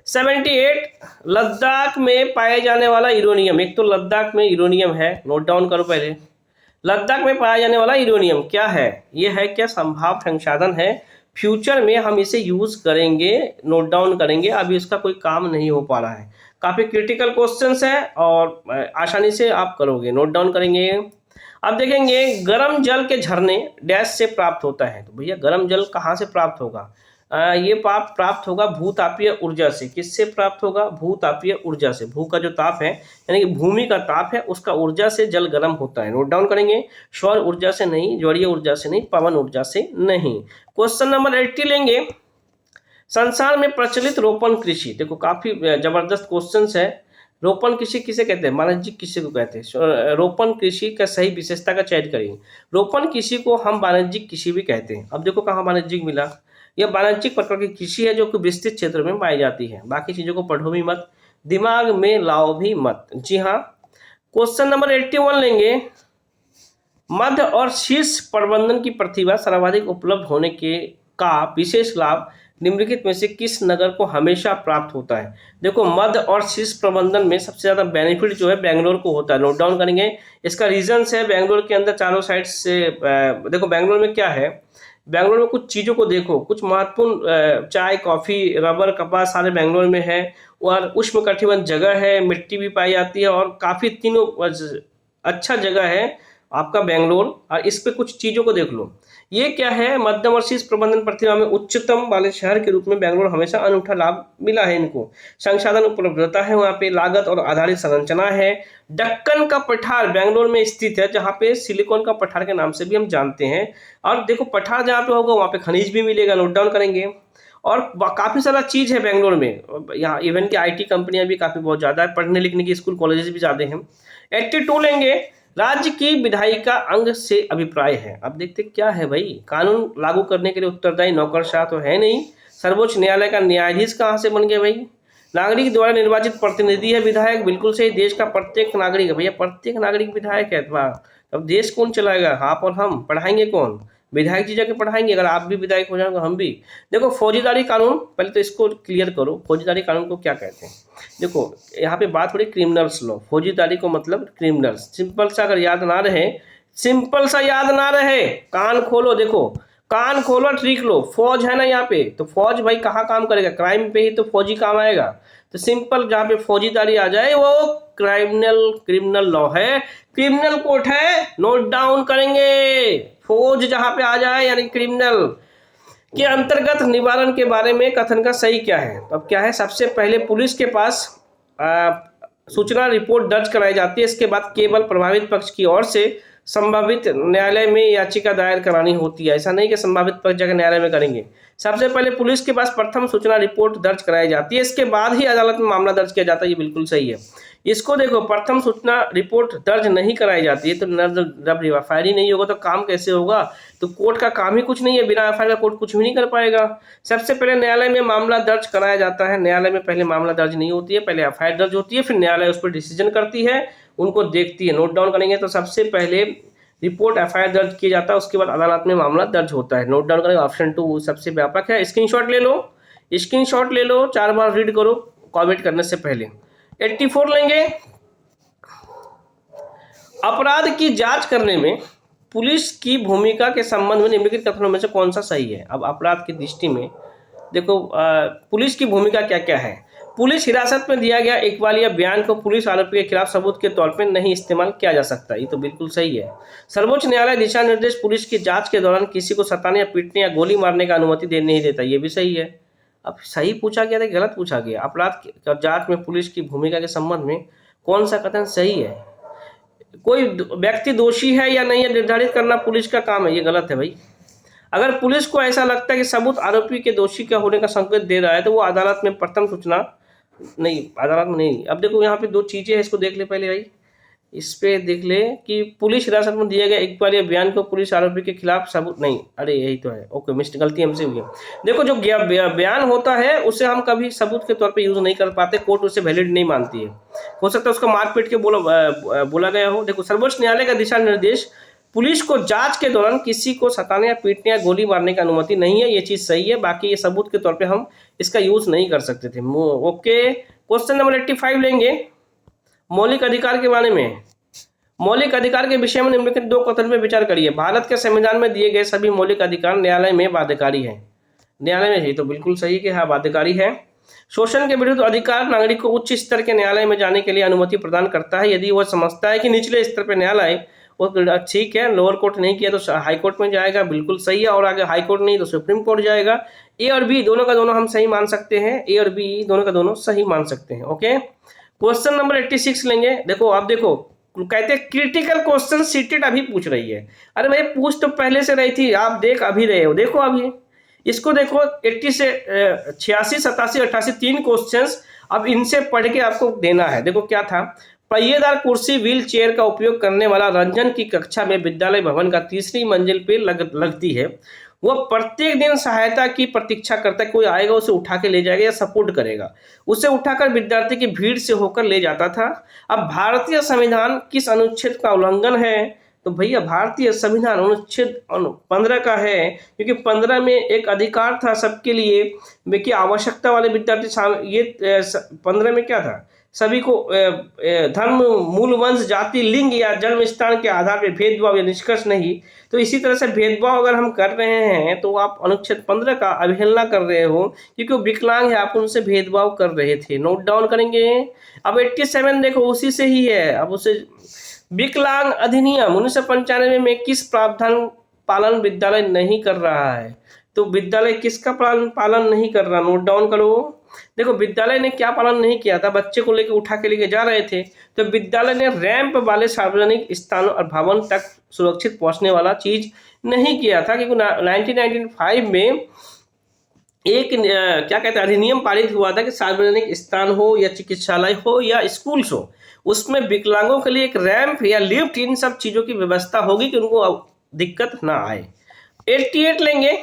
78 लद्दाख में पाए जाने वाला यूरेनियम, एक तो लद्दाख में यूरेनियम है, नोट डाउन करो पहले। लद्दाख में पाया जाने वाला यूरेनियम क्या है? ये है क्या संभाव्य संसाधन है, फ्यूचर में हम इसे यूज करेंगे, नोट डाउन करेंगे, अभी इसका कोई काम नहीं हो पा रहा है। काफी क्रिटिकल क्वेश्चंस है और आसानी से आप करोगे, नोट डाउन करेंगे। अब देखेंगे, गर्म जल के झरने डैश से प्राप्त होता है। तो भैया गर्म जल कहाँ से प्राप्त होगा? ये प्राप्त होगा भूतापीय ऊर्जा से। किससे प्राप्त होगा? भूतापीय ऊर्जा से। भू का जो ताप है, यानी कि भूमि का ताप है, उसका ऊर्जा से जल गर्म होता है, नोट डाउन करेंगे। सौर ऊर्जा से नहीं, ज्वारीय ऊर्जा से नहीं, पवन ऊर्जा से नहीं। क्वेश्चन नंबर 80 लेंगे। संसार में प्रचलित रोपण कृषि, देखो काफी जबरदस्त क्वेश्चन है। रोपण कृषि किसे कहते हैं? वाणिज्यिक कृषि को कहते हैं। रोपण कृषि का सही विशेषता का चयन करिए। रोपण कृषि को हम वाणिज्यिक कृषि भी कहते हैं। अब देखो कहाँ वाणिज्यिक मिला। यह वाणिज्यिक प्रकार की कृषि है जो कि विस्तृत क्षेत्र में पाई जाती है। बाकी चीजों को पढ़ो भी मत, दिमाग में लाओ भी मत। जी हाँ, क्वेश्चन नंबर 81 लेंगे। मध्य और शीर्ष प्रबंधन की प्रतिभा सर्वाधिक उपलब्ध होने के का विशेष लाभ निम्नलिखित में से किस नगर को हमेशा प्राप्त होता है? देखो, मध्य और शीर्ष प्रबंधन में सबसे ज्यादा बेनिफिट जो है बेंगलोर को होता है। नोट डाउन करेंगे। इसका रीजन है बेंगलोर के अंदर चारों साइड से देखो बेंगलोर में क्या है, बेंगलोर में कुछ चीजों को देखो, कुछ महत्वपूर्ण चाय, कॉफी, रबर, कपास सारे बेंगलोर में है। और उष्णकटिबंध जगह है, मिट्टी भी पाई जाती है और काफी तीनों अच्छा जगह है आपका बेंगलोर। और इस पे कुछ चीजों को देख लो। ये क्या है, मध्यम और शीर्ष प्रबंधन प्रतिभा में उच्चतम वाले शहर के रूप में बेंगलोर हमेशा अनूठा लाभ मिला है इनको। संसाधन उपलब्धता है वहाँ पे, लागत और आधारित संरचना है। दक्कन का पठार बेंगलोर में स्थित है, जहाँ पे सिलिकॉन का पठार के नाम से भी हम जानते हैं। और देखो पठार जहाँ पे होगा वहाँ पे खनिज भी मिलेगा। नोट डाउन करेंगे। और काफी सारा चीज है बेंगलोर में। यहाँ इवन की IT कंपनियां भी काफी बहुत ज्यादा है, पढ़ने लिखने की स्कूल कॉलेजेस भी ज्यादा हैं। 82 लेंगे। राज्य की विधायिका अंग से अभिप्राय है। अब देखते क्या है भाई, कानून लागू करने के लिए उत्तरदायी नौकरशाह तो है नहीं। सर्वोच्च न्यायालय का न्यायाधीश कहाँ से बन गए भाई? नागरिक द्वारा निर्वाचित प्रतिनिधि है विधायक। बिल्कुल सही। देश का प्रत्येक नागरिक है भैया, प्रत्येक नागरिक विधायक है। अब देश कौन चलाएगा? आप और हम। पढ़ाएंगे कौन? विधायक जी जाके पढ़ाएंगे। अगर आप भी विधायक हो जाओगे हम भी। देखो फौजीदारी कानून, पहले तो इसको क्लियर करो, फौजीदारी कानून को क्या कहते हैं। देखो यहाँ पे बात हो रही क्रिमिनल्स लॉ। फौजीदारी को मतलब क्रिमिनल्स। सिंपल सा अगर याद ना रहे, सिंपल सा याद ना रहे, कान खोलो, देखो कान खोलो, ट्रिक लो। फौज है ना यहाँ पे, तो फौज भाई कहाँ काम करेगा? क्राइम पे ही तो फौजी काम आएगा। तो सिंपल जहाँ पे फौजीदारी आ जाए वो क्रिमिनल लॉ है, क्रिमिनल कोर्ट है। नोट डाउन करेंगे। फौज जहां पे आ जाए यानी क्रिमिनल के अंतर्गत निवारण के बारे में कथन का सही क्या है? अब क्या है, सबसे पहले पुलिस के पास सूचना रिपोर्ट दर्ज कराई जाती है। इसके बाद केवल प्रभावित पक्ष की ओर से संभावित न्यायालय में याचिका दायर करानी होती है। ऐसा नहीं कि संभावित पक्ष जाकर न्यायालय में करेंगे। सबसे पहले पुलिस के पास प्रथम सूचना रिपोर्ट दर्ज कराई जाती है, इसके बाद ही अदालत में मामला दर्ज किया जाता है। ये बिल्कुल सही है। इसको देखो, प्रथम सूचना रिपोर्ट दर्ज नहीं कराई जाती है तो जब एफआईआर ही नहीं होगा तो काम कैसे होगा? तो कोर्ट का काम ही कुछ नहीं है, बिना एफआईआर का कोर्ट कुछ भी नहीं कर पाएगा। सबसे पहले न्यायालय में मामला दर्ज कराया जाता है। न्यायालय में पहले मामला दर्ज नहीं होती है, पहले एफआईआर दर्ज होती है, फिर न्यायालय उस पर डिसीजन करती है, उनको देखती है। नोट डाउन करेंगे। तो सबसे पहले रिपोर्ट एफआईआर दर्ज किया जाता है, उसके बाद अदालत में मामला दर्ज होता है। नोट डाउन करेंगे। ऑप्शन 2 सबसे व्यापक है। स्क्रीनशॉट ले लो, स्क्रीनशॉट ले लो, 4 बार रीड करो कमेंट करने से पहले। 84 लेंगे। अपराध की जांच करने में पुलिस की भूमिका के संबंध में निम्नलिखित कथनों में से कौन सा सही है? अब अपराध की दृष्टि में देखो पुलिस की भूमिका क्या क्या है। पुलिस हिरासत में दिया गया इकबालिया बयान को पुलिस आरोपी के खिलाफ सबूत के तौर पर नहीं इस्तेमाल किया जा सकता। ये तो बिल्कुल सही है। सर्वोच्च न्यायालय दिशा निर्देश पुलिस की जांच के दौरान किसी को सताने या पीटने या गोली मारने का अनुमति दे नहीं देता। ये भी सही है। अब सही पूछा गया था, गलत पूछा गया? अपराध जांच में पुलिस की भूमिका के संबंध में कौन सा कथन सही है? कोई व्यक्ति दोषी है या नहीं है निर्धारित करना पुलिस का काम है। ये गलत है भाई। अगर पुलिस को ऐसा लगता है कि सबूत आरोपी के दोषी का होने का संकेत दे रहा है तो वो अदालत में प्रथम सूचना नहीं, अदालत में नहीं। अब देखो यहाँ पे 2 चीजें हैं, इसको देख ले पहले भाई। इस पे देख ले कि पुलिस हिरासत में दिया गया इकबालिया बयान को पुलिस आरोपी के खिलाफ सबूत नहीं। अरे यही तो है। ओके, मिस्टेक, गलती हमसे हुई है। देखो जो बयान होता है उसे हम कभी सबूत के तौर पे यूज नहीं कर पाते, कोर्ट उसे वैलिड नहीं मानती है। हो सकता है उसका मारपीट के बोला गया हो। देखो सर्वोच्च न्यायालय का दिशा निर्देश पुलिस को जांच के दौरान किसी को सताने या पीटने या गोली मारने की अनुमति नहीं है। ये चीज सही है। बाकी ये सबूत के तौर पे हम इसका यूज नहीं कर सकते थे। ओके, क्वेश्चन नंबर 85 लेंगे। मौलिक अधिकार के बारे में। मौलिक अधिकार के विषय में निम्नलिखित 2 कथन पर विचार करिए। भारत के संविधान में दिए गए सभी मौलिक अधिकार न्यायालय में बाध्यकारी है। न्यायालय में ही तो बिल्कुल सही कि हाँ बाध्यकारी है। शोषण के विरुद्ध अधिकार नागरिक को उच्च स्तर के न्यायालय में जाने के लिए अनुमति प्रदान करता है यदि वह समझता है कि निचले स्तर पर न्यायालय वो ठीक है, लोअर कोर्ट नहीं किया तो हाई कोर्ट में जाएगा। बिल्कुल सही है। और आगे हाई कोर्ट नहीं तो सुप्रीम कोर्ट जाएगा। ए और बी दोनों का दोनों हम सही मान सकते हैं। ए और बी दोनों का दोनों सही मान सकते हैं। ओके, क्वेश्चन नंबर 86 लेंगे। देखो आप देखो कहते हैं क्रिटिकल क्वेश्चन सीटेड अभी पूछ रही है। अरे भाई पूछ तो पहले से रही थी, आप देख अभी रहे हो। देखो अभी इसको देखो 80 से 86, 87, 88 3 क्वेश्चंस अब इनसे पढ़ के आपको देना है। देखो क्या था, पहिएदार कुर्सी व्हील चेयर का उपयोग करने वाला रंजन की कक्षा में विद्यालय भवन का तीसरी मंजिल पे लगती है। वह प्रत्येक दिन सहायता की प्रतीक्षा करता है, कोई आएगा उसे उठा के ले जाएगा या सपोर्ट करेगा, उसे उठाकर विद्यार्थी की भीड़ से होकर ले जाता था। अब भारतीय संविधान किस अनुच्छेद का उल्लंघन है? तो भैया भारतीय संविधान अनुच्छेद 15 का है, क्योंकि 15 में एक अधिकार था सबके लिए कि आवश्यकता वाले विद्यार्थी, ये 15 में क्या था, सभी को धर्म, मूल, वंश, जाति, लिंग या जन्म स्थान के आधार पर भेदभाव या निष्कर्ष नहीं। तो इसी तरह से भेदभाव अगर हम कर रहे हैं तो आप अनुच्छेद 15 का अवहेलना कर रहे हो, क्योंकि वो विकलांग है, आप उनसे भेदभाव कर रहे थे। नोट डाउन करेंगे। अब 87 देखो उसी से ही है। अब उसे विकलांग अधिनियम 1995 में किस प्रावधान पालन विद्यालय नहीं कर रहा है? तो विद्यालय किसका पालन नहीं कर रहा? नोट डाउन करो। देखो विद्यालय ने क्या पालन नहीं किया था, बच्चे को लेकर उठा के लेके जा रहे थे, तो विद्यालय ने रैंप वाले सार्वजनिक स्थानों और भवन तक सुरक्षित पहुंचने वाला चीज नहीं किया था, क्योंकि 1995 में एक क्या कहते हैं अधिनियम पारित हुआ था कि सार्वजनिक स्थान हो या चिकित्सालय हो या स्कूल्स हो, उसमें विकलांगों के लिए एक रैंप या लिफ्ट, इन सब चीजों की व्यवस्था होगी कि उनको दिक्कत ना आए। 88 लेंगे।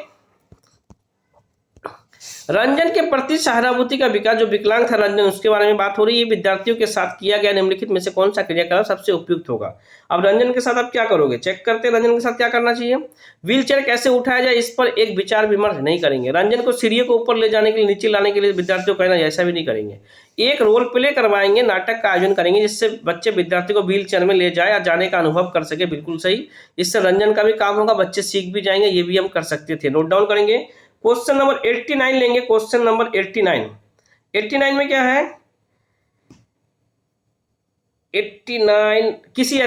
रंजन के प्रति सहानुभूति का विकास, जो विकलांग था रंजन, उसके बारे में बात हो रही है। विद्यार्थियों के साथ किया गया निम्नलिखित में से कौन सा क्रियाकलाप सबसे उपयुक्त होगा? अब रंजन के साथ आप क्या करोगे, चेक करते हैं रंजन के साथ क्या करना चाहिए। व्हील चेयर कैसे उठाया जाए, इस पर एक विचार विमर्श नहीं करेंगे। रंजन को सीढ़ियों को ऊपर ले जाने के लिए, नीचे लाने के लिए विद्यार्थियों को कहना, ऐसा भी नहीं करेंगे। एक रोल प्ले करवाएंगे, नाटक का आयोजन करेंगे, जिससे बच्चे विद्यार्थी को व्हील चेयर में ले जाए या जाने का अनुभव कर सके। बिल्कुल सही, इससे रंजन का भी काम होगा, बच्चे सीख भी जाएंगे, ये भी हम कर सकते थे। नोट डाउन करेंगे। क्वेश्चन नंबर 89 लेंगे। क्वेश्चन नंबर 89 में क्या है? 89 किसी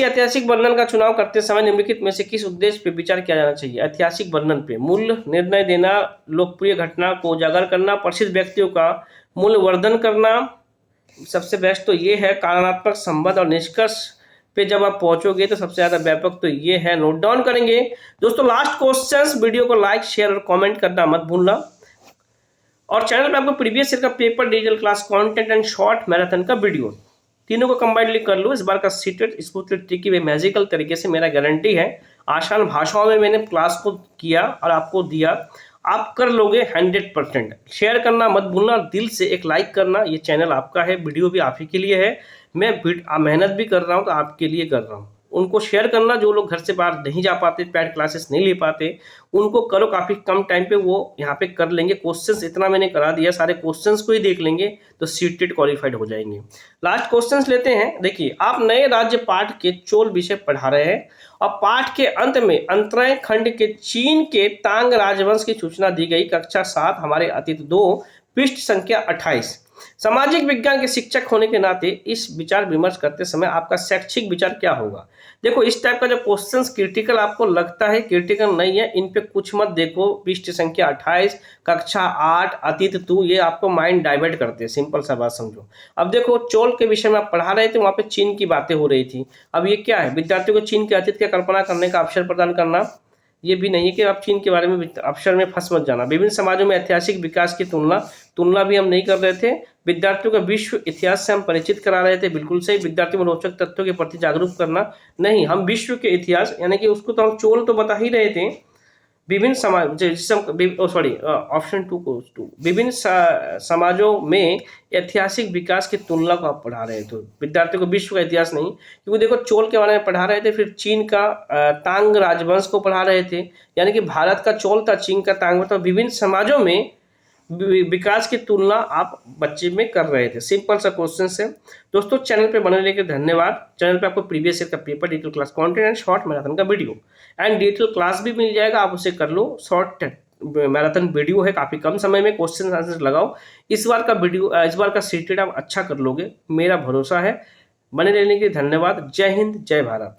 ऐतिहासिक वर्णन का चुनाव करते समय निम्नलिखित में से किस उद्देश्य पे विचार किया जाना चाहिए? ऐतिहासिक वर्णन पे मूल्य निर्णय देना, लोकप्रिय घटना को उजागर करना, प्रसिद्ध व्यक्तियों का मूल्यवर्धन करना। सबसे बेस्ट तो ये है, कारणात्मक संबंध और निष्कर्ष पे जब आप पहुंचोगे तो सबसे ज्यादा व्यापक तो ये है। नोट डाउन करेंगे। दोस्तों लास्ट क्वेश्चंस, वीडियो को लाइक, शेयर और कमेंट करना मत भूलना। और चैनल पे आपको प्रीवियस ईयर का paper, digital class content and short marathon का वीडियो, तीनों को कंबाइंडली कर लो। इस बार का सीटेट स्मूथली ट्रिकी वे मैजिकल तरीके से, मेरा गारंटी है, आसान भाषाओं में मैंने क्लास को किया और आपको दिया, आप कर लोगे 100%। शेयर करना मत भूलना, दिल से एक लाइक करना। ये चैनल आपका है, वीडियो भी आप ही के लिए है, मैं मेहनत भी कर रहा हूँ तो आपके लिए कर रहा हूँ। उनको शेयर करना, जो लोग घर से बाहर नहीं जा पाते, पैड क्लासेस नहीं ले पाते, उनको करो, काफ़ी कम टाइम पे वो यहाँ पे कर लेंगे। क्वेश्चंस इतना मैंने करा दिया, सारे क्वेश्चंस को ही देख लेंगे तो सीटेट क्वालिफाइड हो जाएंगे। लास्ट क्वेश्चंस लेते हैं। देखिए, आप नए राज्य पाठ के चोल विषय पढ़ा रहे हैं और पाठ के अंत में अंतरय खंड के चीन के तांग राजवंश की सूचना दी गई। कक्षा 7 हमारे अतीत 2, पृष्ठ संख्या 28। सामाजिक विज्ञान के शिक्षक होने के नाते इस विचार विमर्श करते समय आपका शैक्षिक विचार क्या होगा? देखो, इस टाइप का जो क्वेश्चंस क्रिटिकल आपको लगता है, क्रिटिकल नहीं है, इन पे कुछ मत देखो। पृष्ठ संख्या 28, कक्षा 8, अतीत 2, ये आपको माइंड डाइवर्ट करते हैं। सिंपल सा बात समझो। अब देखो, चोल के विषय में आप पढ़ा रहे थे, वहां पे चीन की बातें हो रही थी। अब ये क्या है? विद्यार्थियों को चीन के अतीत की कल्पना करने का अवसर प्रदान करना। ये भी नहीं है कि आप चीन के बारे में अवसर में फंस मत जाना। विभिन्न समाजों में ऐतिहासिक विकास की तुलना भी हम नहीं कर रहे थे। विद्यार्थियों का विश्व इतिहास से हम परिचित करा रहे थे। बिल्कुल सही। विद्यार्थियों में रोचक तथ्यों के प्रति जागरूक करना नहीं, हम विश्व के इतिहास, यानी कि उसको तो हम चोल तो बता ही रहे थे। विभिन्न समाज, ऑप्शन 2 विभिन्न समाजों में ऐतिहासिक विकास की तुलना को आप पढ़ा रहे थे। विद्यार्थियों को विश्व का इतिहास नहीं, क्योंकि देखो चोल के बारे में पढ़ा रहे थे, फिर चीन का तांग राजवंश को पढ़ा रहे थे, यानी कि भारत का चोल था, चीन का तांग था। विभिन्न समाजों में विकास की तुलना आप बच्चे में कर रहे थे। सिंपल सा क्वेश्चन है। दोस्तों चैनल पे बने रहने के धन्यवाद। चैनल पे आपको प्रीवियस ईयर का paper, digital class content and short marathon का वीडियो एंड डिजिटल क्लास भी मिल जाएगा, आप उसे कर लो। शॉर्ट मैराथन वीडियो है, काफी कम समय में क्वेश्चन आंसर लगाओ। इस बार का सीटेट आप अच्छा कर लोगे, मेरा भरोसा है। बने रहने के लिए धन्यवाद। जय हिंद, जय भारत।